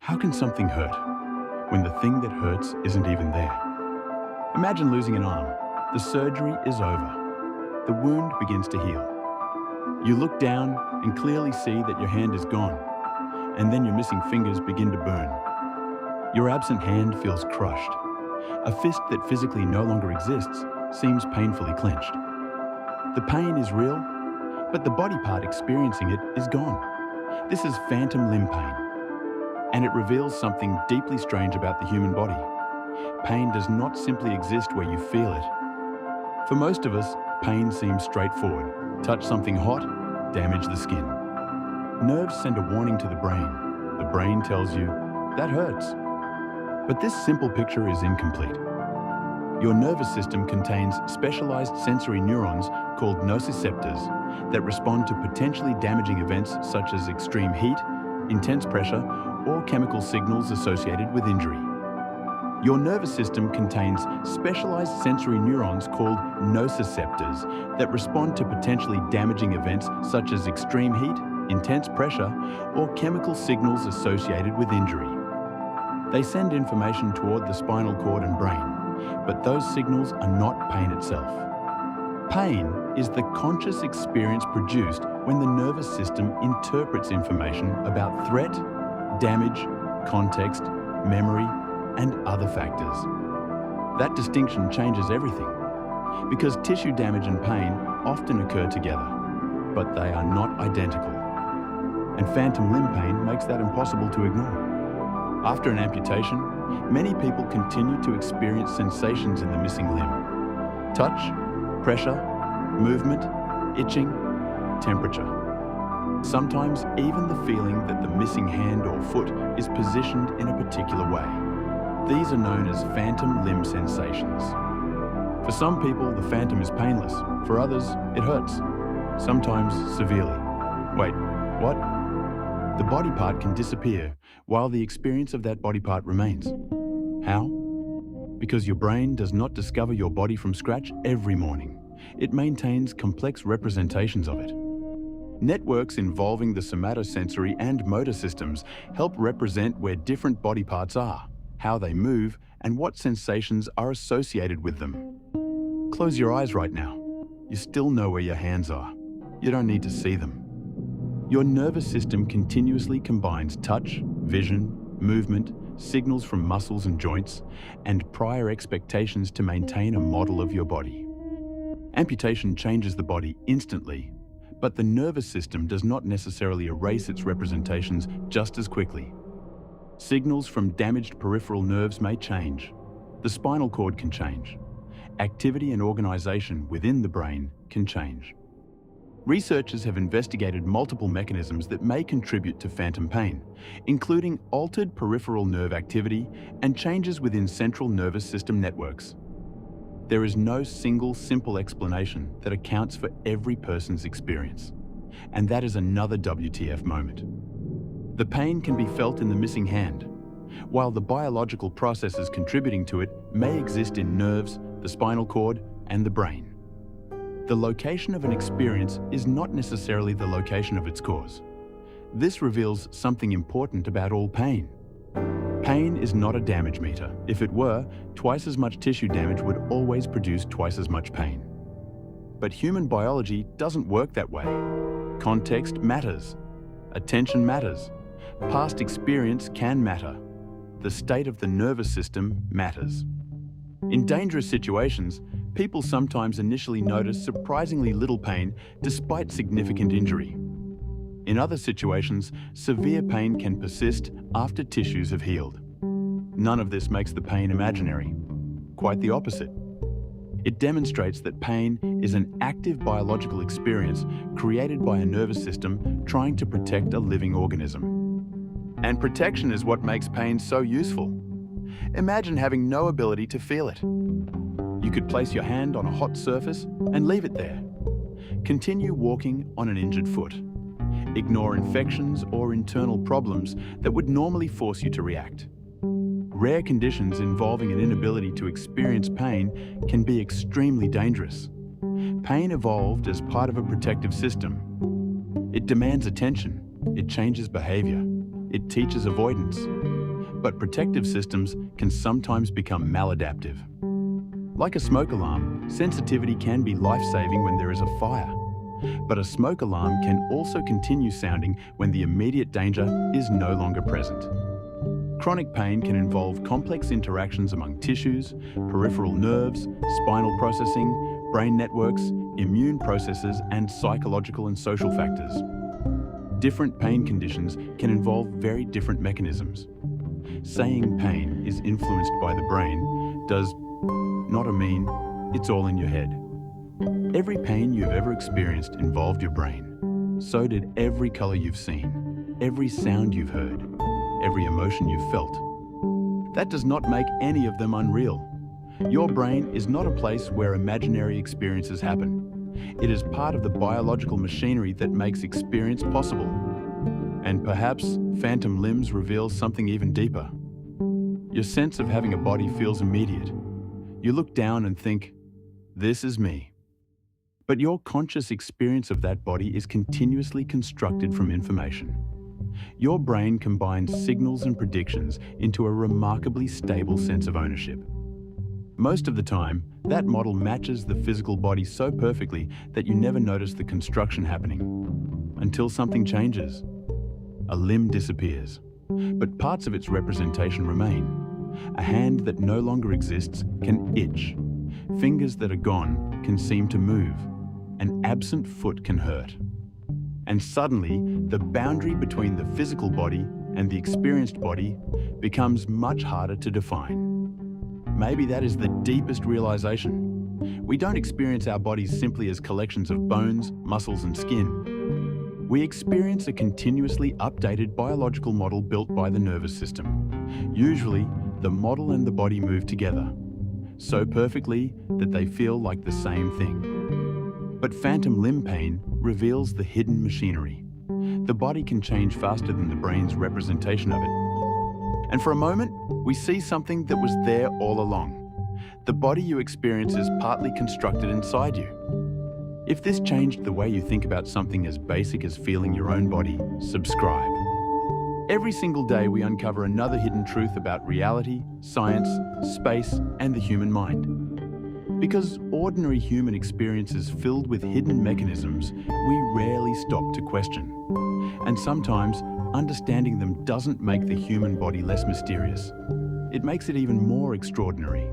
How can something hurt when the thing that hurts isn't even there? Imagine losing an arm. The surgery is over. The wound begins to heal. You look down and clearly see that your hand is gone, and then your missing fingers begin to burn. Your absent hand feels crushed. A fist that physically no longer exists seems painfully clenched. The pain is real, but the body part experiencing it is gone. This is phantom limb pain, and it reveals something deeply strange about the human body. Pain does not simply exist where you feel it. For most of us, pain seems straightforward. Touch something hot, damage the skin. Nerves send a warning to the brain. The brain tells you, that hurts. But this simple picture is incomplete. Your nervous system contains specialized sensory neurons called nociceptors that respond to potentially damaging events such as extreme heat, intense pressure, or chemical signals associated with injury. Your nervous system contains specialized sensory neurons called nociceptors that respond to potentially damaging events such as extreme heat, intense pressure, or chemical signals associated with injury. They send information toward the spinal cord and brain, but those signals are not pain itself. Pain is the conscious experience produced when the nervous system interprets information about threat, damage, context, memory, and other factors. That distinction changes everything, because tissue damage and pain often occur together, but they are not identical. And phantom limb pain makes that impossible to ignore. After an amputation, many people continue to experience sensations in the missing limb. Touch, pressure, movement, itching, temperature. Sometimes even the feeling that the missing hand or foot is positioned in a particular way. These are known as phantom limb sensations. For some people, the phantom is painless. For others, it hurts, sometimes severely. Wait, what? The body part can disappear while the experience of that body part remains. How? Because your brain does not discover your body from scratch every morning. It maintains complex representations of it. Networks involving the somatosensory and motor systems help represent where different body parts are, how they move, and what sensations are associated with them. Close your eyes right now. You still know where your hands are. You don't need to see them. Your nervous system continuously combines touch, vision, movement, signals from muscles and joints, and prior expectations to maintain a model of your body. Amputation changes the body instantly, but the nervous system does not necessarily erase its representations just as quickly. Signals from damaged peripheral nerves may change. The spinal cord can change. Activity and organization within the brain can change. Researchers have investigated multiple mechanisms that may contribute to phantom pain, including altered peripheral nerve activity and changes within central nervous system networks. There is no single simple explanation that accounts for every person's experience, and that is another WTF moment. The pain can be felt in the missing hand, while the biological processes contributing to it may exist in nerves, the spinal cord, and the brain. The location of an experience is not necessarily the location of its cause. This reveals something important about all pain. Pain is not a damage meter. If it were, twice as much tissue damage would always produce twice as much pain. But human biology doesn't work that way. Context matters. Attention matters. Past experience can matter. The state of the nervous system matters. In dangerous situations, people sometimes initially notice surprisingly little pain despite significant injury. In other situations, severe pain can persist after tissues have healed. None of this makes the pain imaginary. Quite the opposite. It demonstrates that pain is an active biological experience created by a nervous system trying to protect a living organism. And protection is what makes pain so useful. Imagine having no ability to feel it. You could place your hand on a hot surface and leave it there. Continue walking on an injured foot. Ignore infections or internal problems that would normally force you to react. Rare conditions involving an inability to experience pain can be extremely dangerous. Pain evolved as part of a protective system. It demands attention. It changes behavior. It teaches avoidance. But protective systems can sometimes become maladaptive. Like a smoke alarm, sensitivity can be life-saving when there is a fire. But a smoke alarm can also continue sounding when the immediate danger is no longer present. Chronic pain can involve complex interactions among tissues, peripheral nerves, spinal processing, brain networks, immune processes, and psychological and social factors. Different pain conditions can involve very different mechanisms. Saying pain is influenced by the brain does not mean it's all in your head. Every pain you've ever experienced involved your brain. So did every color you've seen, every sound you've heard, every emotion you've felt. That does not make any of them unreal. Your brain is not a place where imaginary experiences happen. It is part of the biological machinery that makes experience possible. And perhaps phantom limbs reveal something even deeper. Your sense of having a body feels immediate. You look down and think, this is me. But your conscious experience of that body is continuously constructed from information. Your brain combines signals and predictions into a remarkably stable sense of ownership. Most of the time, that model matches the physical body so perfectly that you never notice the construction happening. Until something changes. A limb disappears, but parts of its representation remain. A hand that no longer exists can itch. Fingers that are gone can seem to move. An absent foot can hurt. And suddenly, the boundary between the physical body and the experienced body becomes much harder to define. Maybe that is the deepest realization. We don't experience our bodies simply as collections of bones, muscles, and skin. We experience a continuously updated biological model built by the nervous system. Usually, the model and the body move together, so perfectly that they feel like the same thing. But phantom limb pain reveals the hidden machinery. The body can change faster than the brain's representation of it. And for a moment, we see something that was there all along. The body you experience is partly constructed inside you. If this changed the way you think about something as basic as feeling your own body, subscribe. Every single day we uncover another hidden truth about reality, science, space, and the human mind. Because ordinary human experiences filled with hidden mechanisms, we rarely stop to question. And sometimes, understanding them doesn't make the human body less mysterious. It makes it even more extraordinary.